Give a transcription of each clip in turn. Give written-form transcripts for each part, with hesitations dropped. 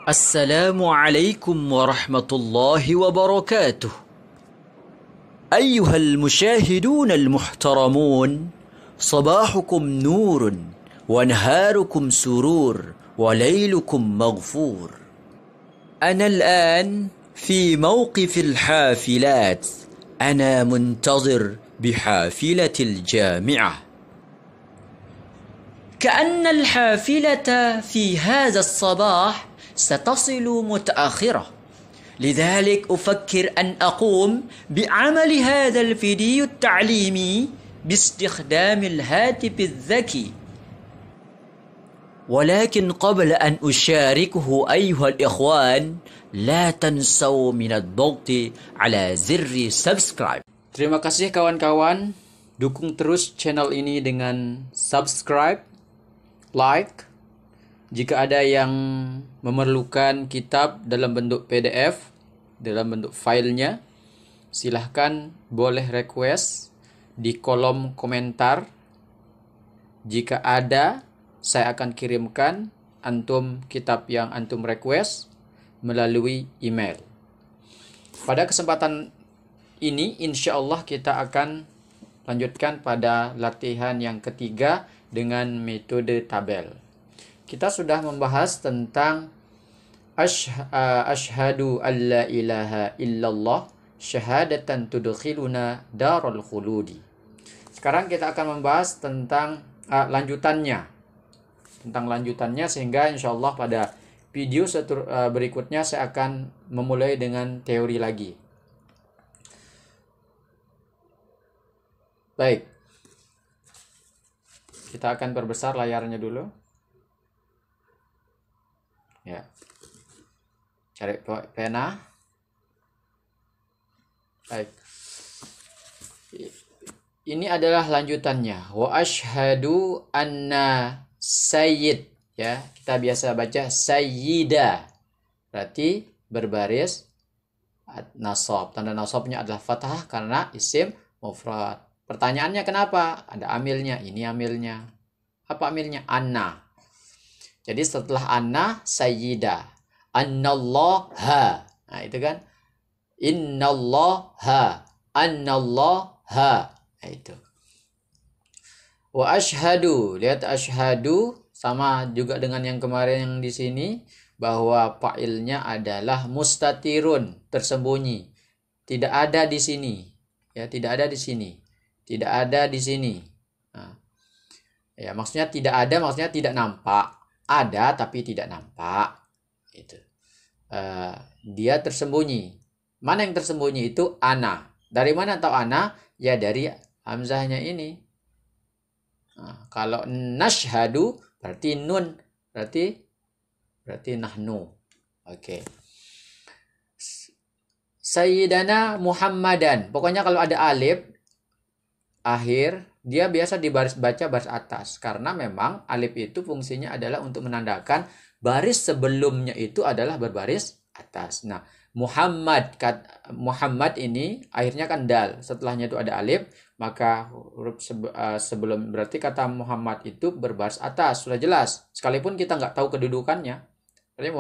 السلام عليكم ورحمة الله وبركاته. أيها المشاهدون المحترمون، صباحكم نور ونهاركم سرور وليلكم مغفور. أنا الآن في موقف الحافلات، أنا منتظر بحافلة الجامعة. كأن الحافلة في هذا الصباح ستصل متأخرة، لذلك أفكر أن أقوم بعمل هذا الفيديو التعليمي باستخدام الهاتف الذكي. ولكن قبل أن أشاركه أيها الإخوان، لا تنسوا من الضغط على زر subscribe. Terima kasih kawan-kawan, dukung terus channel ini dengan subscribe, like. Jika ada yang memerlukan kitab dalam bentuk PDF, dalam bentuk filenya, silahkan boleh request di kolom komentar. Jika ada, saya akan kirimkan antum kitab yang antum request melalui email. Pada kesempatan ini, insya Allah kita akan lanjutkan pada latihan yang ketiga dengan metode tabel. Kita sudah membahas tentang asyhadu an la ilaha illallah syahadatan tudkhiluna darul khuludi. Sekarang kita akan membahas tentang lanjutannya. Sehingga insyaallah pada video berikutnya saya akan memulai dengan teori lagi. Baik. Kita akan perbesar layarnya dulu. Ya. Cari pena. Baik. Ini adalah lanjutannya. Wa asyhadu anna sayyid. Ya, kita biasa baca sayyida. Berarti berbaris nasab. Tanda nasabnya adalah fathah karena isim mufrad. Pertanyaannya kenapa? Ada amilnya. Ini amilnya. Apa amilnya? Anna. Jadi setelah anna, sayyida. Annallaha. Nah, itu kan. Innallaha. Annallaha. Nah, itu. Wa asyhadu. Lihat asyhadu sama juga dengan yang kemarin yang di sini, bahwa fa'ilnya adalah mustatirun, tersembunyi. Tidak ada di sini. Ya, tidak ada di sini. Tidak ada di sini. Nah, ya, maksudnya tidak ada, maksudnya tidak nampak. Ada tapi tidak nampak. Itu. Dia tersembunyi. Mana yang tersembunyi itu? Ana. Dari mana tahu ana? Ya dari hamzahnya ini. Nah, kalau nashhadu berarti nun, berarti nahnu. Oke. Sayyidana Muhammadan. Pokoknya kalau ada alif akhir, dia biasa baca baris atas, karena memang alif itu fungsinya adalah untuk menandakan baris sebelumnya itu adalah berbaris atas. Nah, Muhammad ini akhirnya kan dal, setelahnya itu ada alif, maka huruf sebelum, berarti kata Muhammad itu berbaris atas, sudah jelas. Sekalipun kita nggak tahu kedudukannya, berarti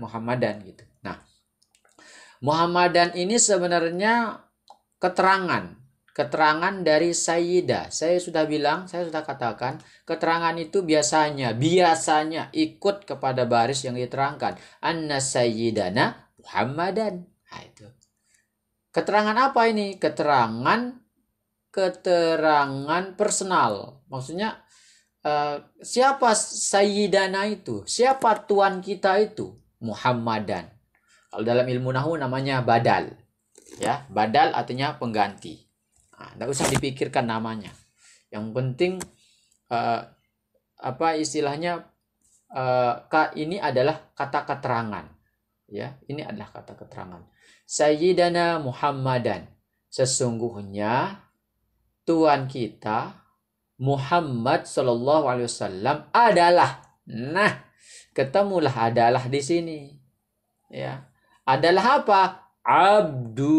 Muhammadan gitu. Nah, Muhammadan ini sebenarnya keterangan dari sayyidah. Saya sudah katakan, keterangan itu biasanya ikut kepada baris yang diterangkan. Anna sayyidana Muhammadan. Nah, itu. Keterangan apa ini? Keterangan personal. Maksudnya siapa sayyidana itu? Siapa tuan kita itu? Muhammadan. Kalau dalam ilmu nahwu namanya badal. Ya, badal artinya pengganti. Nah, tidak usah dipikirkan namanya. Yang penting istilahnya ini adalah kata keterangan. Ya, ini adalah kata keterangan. Sayyidana Muhammadan. Sesungguhnya Tuhan kita Muhammad sallallahu alaihi wasallam adalah. Nah, ketemulah adalah di sini. Ya. Adalah apa? Abdu.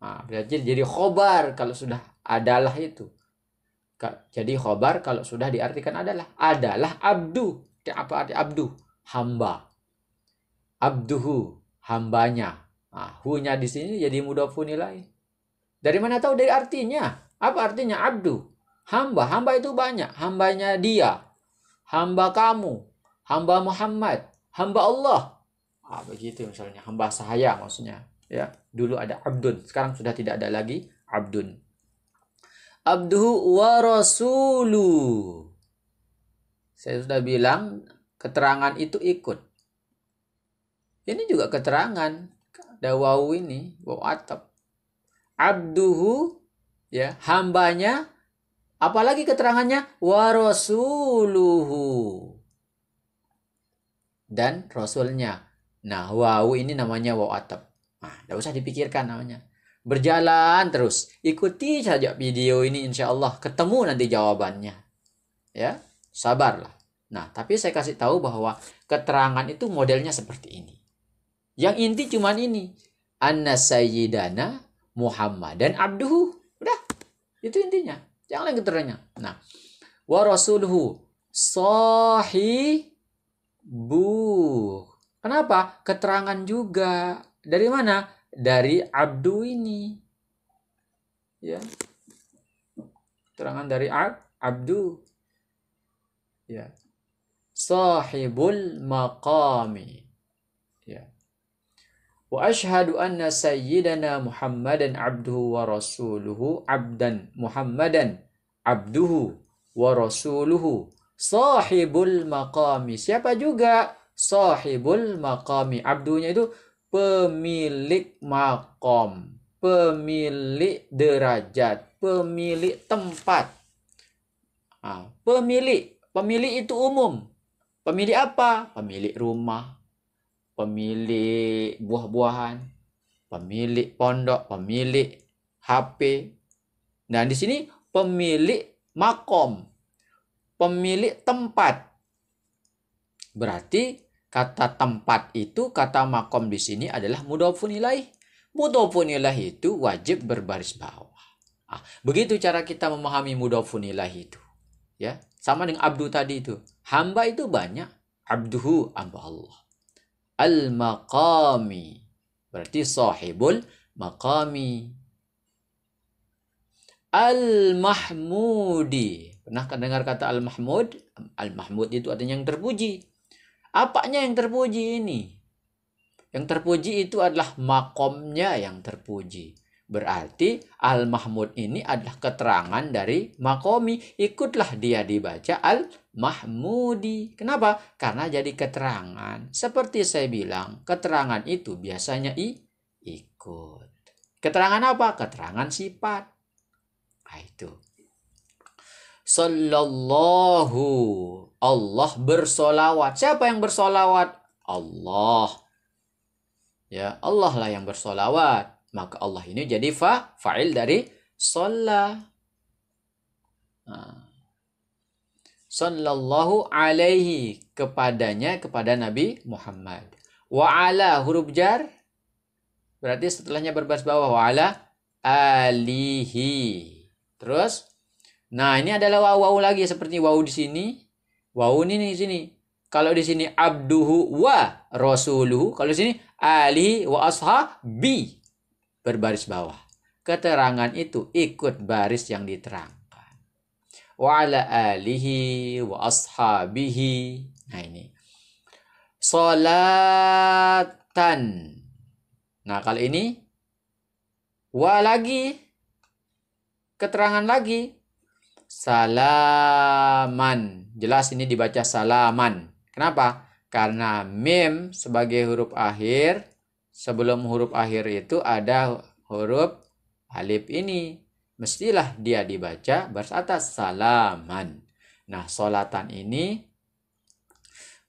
Nah, berarti jadi khobar kalau sudah adalah itu. Jadi khobar kalau sudah diartikan adalah abdu. Apa arti abdu? hamba. Abduhu, hambanya. Nah, hu-nya di sini jadi mudhofun ilaih. Dari mana tahu? Dari artinya. Apa artinya abdu? Hamba. Hamba itu banyak. Hambanya dia. Hamba kamu. Hamba Muhammad. Hamba Allah. Begitu misalnya. Hamba saya maksudnya. Ya, dulu ada abdun. Sekarang sudah tidak ada lagi abdun. Abduhu wa rasuluh. Saya sudah bilang keterangan itu ikut. Ini juga keterangan. Ada wawu ini. Wawu atap. Abduhu, ya, hambanya. Apalagi keterangannya? Wa rasuluhu. Dan rasulnya. Nah, wawu ini namanya wawu atap. Nah, tidak usah dipikirkan namanya. Berjalan terus. Ikuti saja video ini, insya Allah ketemu nanti jawabannya. Ya, sabarlah. Nah, tapi saya kasih tahu bahwa keterangan itu modelnya seperti ini. Yang inti cuman ini. Anna sayyidana Muhammadan abduhu. Udah, itu intinya. Jangan lagi keterangannya. Nah, wa rasuluhu sahibu. Kenapa? Keterangan juga. Dari mana? Dari abdu ini. Ya. Keterangan dari abdu. Ya. Sahibul maqami. Ya. Wa ashhadu anna sayyidana Muhammadan abduhu wa rasuluhu abdan Muhammadan abduhu wa rasuluhu sahibul maqami. Siapa juga? Sahibul maqami. Abdunya itu pemilik maqam, pemilik derajat, pemilik tempat. Pemilik itu umum. Pemilik apa? Pemilik rumah, pemilik buah-buahan, pemilik pondok, pemilik HP. Nah, di sini pemilik makom, pemilik tempat. Berarti kata tempat itu, kata makom di sini adalah mudhofun ilaih. Mudhofun ilaih itu wajib berbaris bawah. Begitu cara kita memahami mudhofun ilaih itu. Ya, sama dengan abdu tadi itu. Hamba itu banyak. Abduhu, hamba Allah. Al-maqami. Berarti sahibul maqami. Al-mahmudi. Pernah dengar kata al-mahmud? Al-mahmud itu artinya yang terpuji. Apanya yang terpuji ini? Yang terpuji itu adalah makomnya yang terpuji. Berarti al-mahmud ini adalah keterangan dari makomi. Ikutlah dia dibaca al-mahmudi. Kenapa? Karena jadi keterangan. Seperti saya bilang, keterangan itu biasanya ikut. Keterangan apa? Keterangan sifat. Nah, itu. Sallallahu. Allah bersolawat. Siapa yang bersolawat? Allah. Ya, Allah lah yang bersolawat. Maka Allah ini jadi fa'il dari sholla. Sallallahu alaihi, kepadanya, kepada Nabi Muhammad. Wa ala, huruf jar. Berarti setelahnya berbaris bawah. Wa ala alihi. Terus, nah ini adalah wawu lagi seperti wawu di sini. Wawu ini di sini. Kalau di sini abduhu wa rasuluhu. Kalau di sini alihi wa ashabi. Berbaris bawah. Keterangan itu ikut baris yang diterangkan. Wa ala alihi wa ashabihi. Nah ini. Salatan. Nah kalau ini. Wa lagi. Keterangan lagi. Salaman. Jelas ini dibaca salaman. Kenapa? Karena mim sebagai huruf akhir. Sebelum huruf akhir itu ada huruf alif ini. Mestilah dia dibaca baris atas salaman. Nah, solatan ini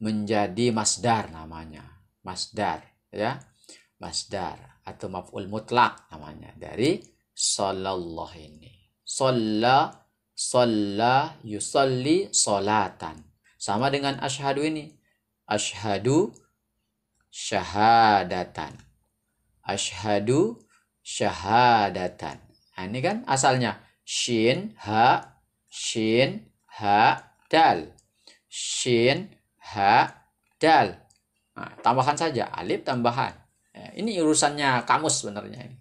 menjadi masdar namanya. Masdar, ya. Masdar atau maf'ul mutlak namanya dari sallallahu ini. Shalla, yusalli, solatan. Sama dengan asyhadu ini. Asyhadu, syahadatan. Asyhadu syahadatan. Nah, ini kan asalnya shin ha dal. Shin ha dal. Nah, tambahan saja alif tambahan. Ya, ini urusannya kamus sebenarnya ini.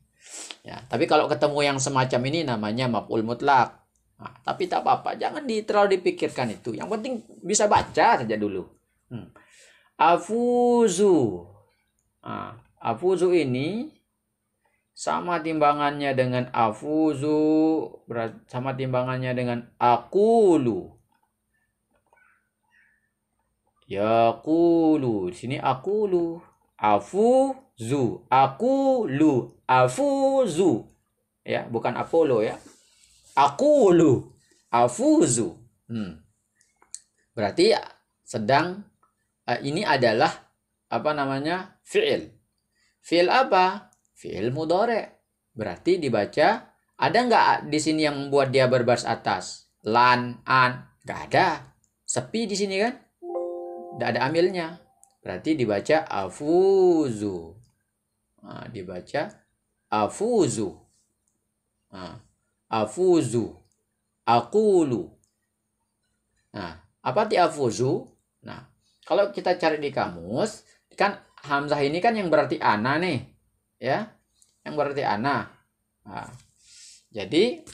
Ya, tapi kalau ketemu yang semacam ini namanya maf'ul mutlak. Nah, tapi tak apa-apa, jangan terlalu dipikirkan itu. Yang penting bisa baca saja dulu. Afuzu. Nah, afuzu ini sama timbangannya dengan afuzu, sama timbangannya dengan akulu. Yaqulu. Di sini akulu. Afuzu. Akulu. Afuzu. Ya, bukan Apollo ya. Akulu. Afuzu. Berarti sedang ini adalah apa namanya? Fi'il. Fi'il apa? Fi'il mudhari'. Berarti dibaca, ada nggak di sini yang membuat dia berbaris atas? Lan, an, nggak ada. Sepi di sini kan? Nggak ada amilnya. Berarti dibaca afuzu. Nah, dibaca afuzu. Nah, afuzu. Aqulu. Nah, apa arti afuzu? Nah, kalau kita cari di kamus, kan hamzah ini kan yang berarti ana nih. Ya, yang berarti ana. Nah, jadi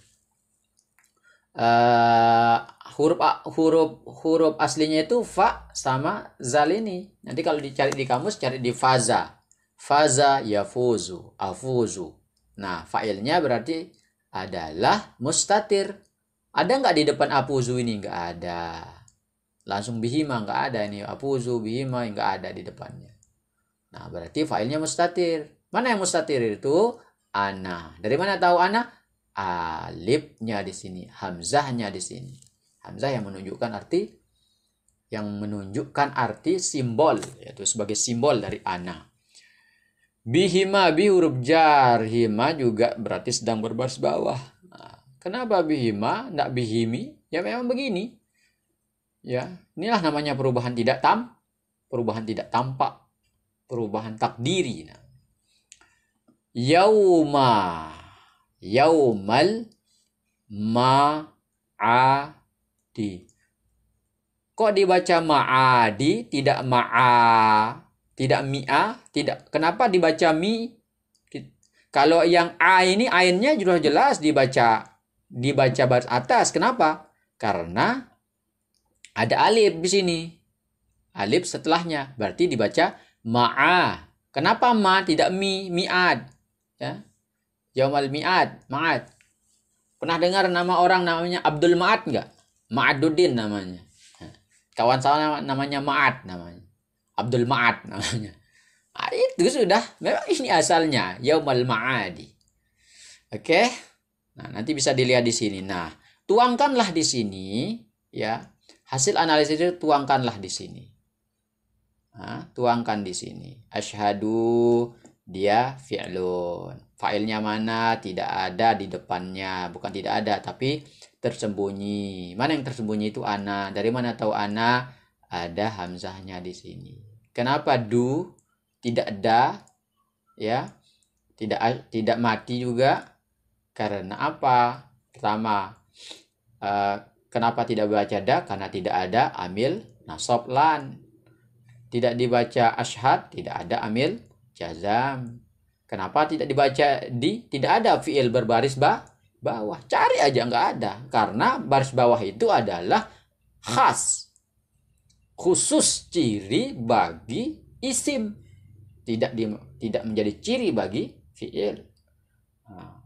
huruf aslinya itu fa sama zal ini. Nanti kalau dicari di kamus, cari di faza. Faza yafuzu, afuzu. Nah, fa'ilnya berarti adalah mustatir. Ada nggak di depan afuzu ini? Nggak ada. Langsung bihima nggak ada ini. Afuzu bihima nggak ada di depannya. Nah, berarti fa'ilnya mustatir. Mana yang mustatir itu? Ana. Dari mana tahu ana? Alifnya di sini, hamzahnya di sini. Hamzah yang menunjukkan arti simbol, yaitu sebagai simbol dari ana. Bihima, bi huruf jar, hima juga berarti sedang berbaris bawah. Nah, kenapa bihima, enggak bihimi? Ya memang begini. Ya, inilah namanya perubahan tidak tampak, perubahan takdiri. Nah. Yaumal ma'adi. Kok dibaca ma'adi, tidak tidak mi'a, tidak. Kenapa dibaca mi? Kalau yang a ini ainnya jelas dibaca baris atas. Kenapa? Karena ada alif di sini. Alif setelahnya, berarti dibaca ma'a. Kenapa ma tidak mi? Mi'ad. Ya. Yaumal mi'ad, ma'ad. Pernah dengar nama orang namanya Abdul Ma'ad enggak? Ma'aduddin namanya. Kawan saya namanya Ma'ad namanya. Abdul Ma'ad namanya. Nah, itu sudah, memang ini asalnya Yaumal Ma'adi. Oke. Nah, nanti bisa dilihat di sini. Nah, tuangkanlah di sini ya. Hasil analisis itu tuangkanlah di sini. Nah, tuangkan di sini. Asyhadu dia fi'lun. Fa'ilnya mana? Tidak ada di depannya. Bukan tidak ada, tapi tersembunyi. Mana yang tersembunyi itu ana. Dari mana tahu ana? Ada hamzahnya di sini. Kenapa du? Tidak da. Ya. Tidak mati juga. Karena apa? Pertama, kenapa tidak baca da? Karena tidak ada amil nasab lan. Tidak dibaca asyhad, tidak ada amil jazam. Kenapa tidak dibaca di? Tidak ada fi'il berbaris bawah. Cari aja nggak ada. Karena baris bawah itu adalah khas. Khusus ciri bagi isim. Tidak menjadi ciri bagi fi'il. Nah,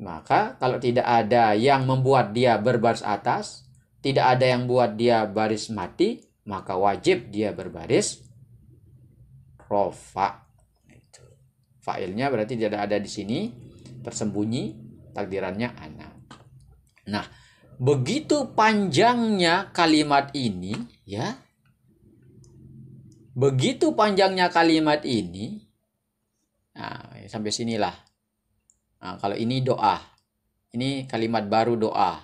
maka kalau tidak ada yang membuat dia berbaris atas, tidak ada yang buat dia baris mati, maka wajib dia berbaris rofa. Fa'ilnya berarti tidak ada di sini, tersembunyi, takdirannya ana. Nah, begitu panjangnya kalimat ini, ya. Begitu panjangnya kalimat ini, nah, sampai sinilah. Nah, kalau ini doa, ini kalimat baru doa,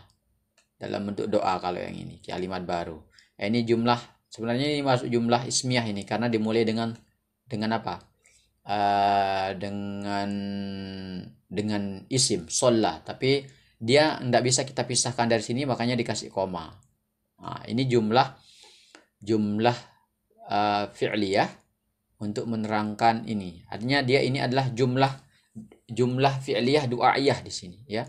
dalam bentuk doa kalau yang ini, kalimat baru. Ini jumlah, sebenarnya ini masuk jumlah ismiyah ini, karena dimulai dengan apa? Dengan isim sholla, tapi dia tidak bisa kita pisahkan dari sini, makanya dikasih koma. Nah, ini jumlah fi'liyah untuk menerangkan ini. Artinya dia ini adalah jumlah fi'liyah du'aiyah di sini ya.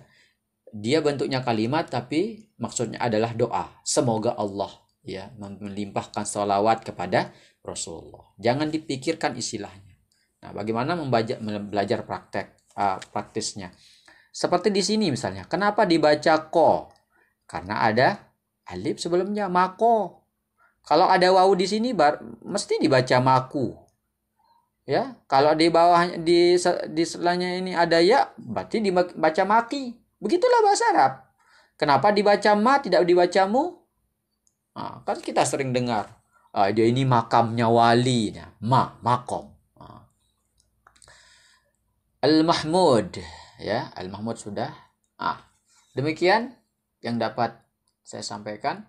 Dia bentuknya kalimat tapi maksudnya adalah doa. Semoga Allah ya melimpahkan sholawat kepada Rasulullah. Jangan dipikirkan istilahnya. Nah, bagaimana belajar praktisnya? Seperti di sini misalnya, kenapa dibaca ko? Karena ada alif sebelumnya, mako. Kalau ada wawu di sini mesti dibaca maku. Ya, kalau di bawah di setelahnya ini ada ya, berarti dibaca maki. Begitulah bahasa Arab. Kenapa dibaca ma tidak dibaca mu? Nah, kan kita sering dengar dia ini makamnya wali, makom. Al-Mahmud ya, Al-Mahmud sudah. Demikian yang dapat saya sampaikan.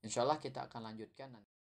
Insyaallah kita akan lanjutkan nanti.